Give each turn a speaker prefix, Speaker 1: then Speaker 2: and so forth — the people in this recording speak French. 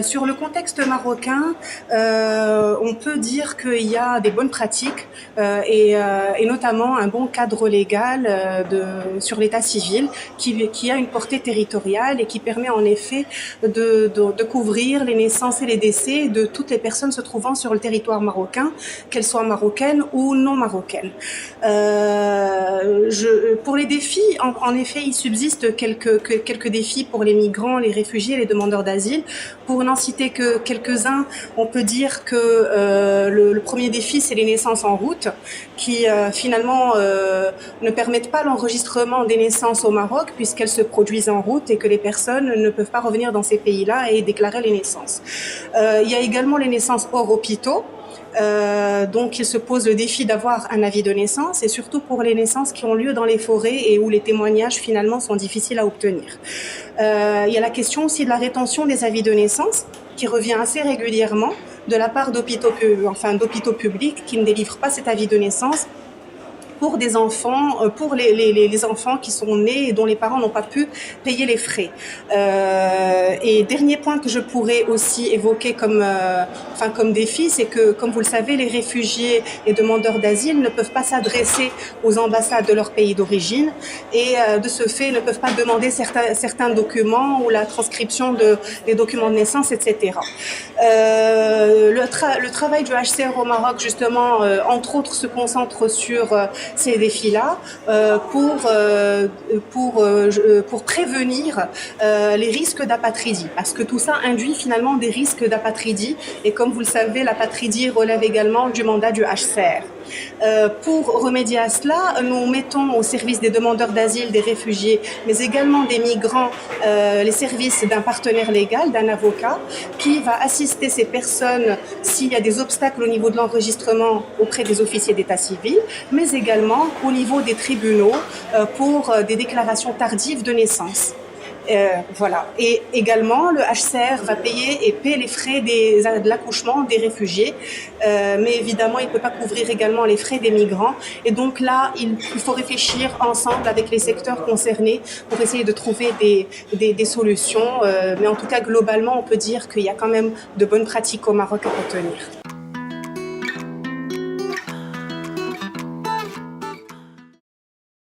Speaker 1: Sur le contexte marocain, on peut dire qu'il y a des bonnes pratiques et notamment un bon cadre légal sur l'état civil qui a une portée territoriale et qui permet en effet de couvrir les naissances et les décès de toutes les personnes se trouvant sur le territoire marocain, qu'elles soient marocaines ou non marocaines. Pour les défis, en effet, il subsiste quelques défis pour les migrants, les réfugiés et les demandeurs d'asile. Pour n'en citer que quelques-uns, on peut dire que le premier défi, c'est les naissances en route, qui finalement ne permettent pas l'enregistrement des naissances au Maroc, puisqu'elles se produisent en route et que les personnes ne peuvent pas revenir dans ces pays-là et déclarer les naissances. Il y a également les naissances hors hôpitaux. Donc il se pose le défi d'avoir un avis de naissance et surtout pour les naissances qui ont lieu dans les forêts et où les témoignages finalement sont difficiles à obtenir. Il y a la question aussi de la rétention des avis de naissance qui revient assez régulièrement de la part d'hôpitaux publics qui ne délivrent pas cet avis de naissance pour des enfants, pour les enfants qui sont nés et dont les parents n'ont pas pu payer les frais. Et dernier point que je pourrais aussi évoquer comme défi, c'est que, comme vous le savez, les réfugiés et demandeurs d'asile ne peuvent pas s'adresser aux ambassades de leur pays d'origine et de ce fait ne peuvent pas demander certains documents ou la transcription des documents de naissance, etc. Le travail du HCR au Maroc, justement, entre autres, se concentre sur ces défis-là pour prévenir les risques d'apatridie, parce que tout ça induit finalement des risques d'apatridie et comme vous le savez, l'apatridie relève également du mandat du HCR. Pour remédier à cela, nous mettons au service des demandeurs d'asile, des réfugiés, mais également des migrants, les services d'un partenaire légal, d'un avocat, qui va assister ces personnes s'il y a des obstacles au niveau de l'enregistrement auprès des officiers d'état civil, mais également au niveau des tribunaux pour des déclarations tardives de naissance. Voilà. Et également, le HCR va payer et paie les frais de l'accouchement des réfugiés, mais évidemment, il ne peut pas couvrir également les frais des migrants. Et donc là, il faut réfléchir ensemble avec les secteurs concernés pour essayer de trouver des solutions. Mais en tout cas, globalement, on peut dire qu'il y a quand même de bonnes pratiques au Maroc à retenir.